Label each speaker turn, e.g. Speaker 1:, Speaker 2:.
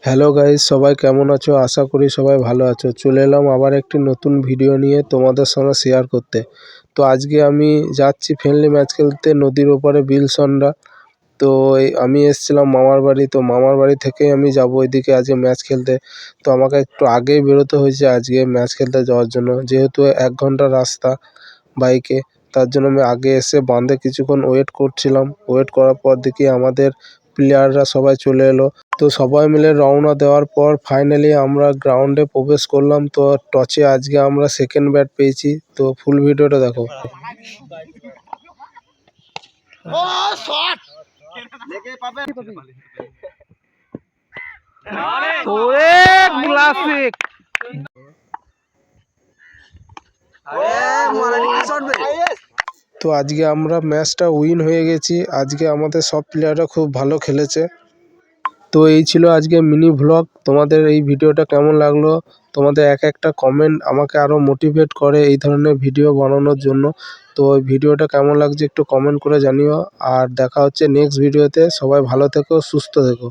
Speaker 1: Hello guys, সবাই কেমন আছো? আশা করি সবাই ভালো আছো। চলে এলাম আবার একটি নতুন ভিডিও নিয়ে তোমাদের সঙ্গে শেয়ার করতে। তো আজকে আমি যাচ্ছি ফ্রেন্ডলি ম্যাচ খেলতে নদীর ওপারে বিলসন্ডা। তো আমি এসেছিলাম মামার বাড়ি, তো মামার বাড়ি থেকেই আমি যাব ওইদিকে আজকে ম্যাচ খেলতে। তো আমাকে একটু আগেই বেরোতে হয়েছে আজকে ম্যাচ খেলতে যাওয়ার জন্য, যেহেতু 1 ঘন্টার রাস্তা বাইকে। তার জন্য আমি আগে এসে বাঁধে কিছুক্ষণ ওয়েট করছিলাম। ওয়েট করার পর দেখি আমাদের প্লেয়াররা সবাই চলে এলো। তো সবাই মিলে রওনা দেওয়ার পর ফাইনালি আমরা গ্রাউন্ডে প্রবেশ করলাম। তো টসে আজকে আমরা সেকেন্ড ব্যাট পেয়েছি। তো ফুল ভিডিওটা দেখো। তো আজকে আমরা ম্যাচটা উইন হয়ে গেছি। আজকে আমাদের সব প্লেয়াররা খুব ভালো খেলেছে। তো এই ছিল আজকে মিনি ভ্লগ। তোমাদের এই ভিডিওটা কেমন লাগলো? তোমাদের একটা কমেন্ট আমাকে আরও মোটিভেট করে এই ধরনের ভিডিও বানানোর জন্য। তো এই ভিডিওটা কেমন লাগছে একটু কমেন্ট করে জানিও। আর দেখা হচ্ছে নেক্সট ভিডিওতে। সবাই ভালো থেকো, সুস্থ থেকো।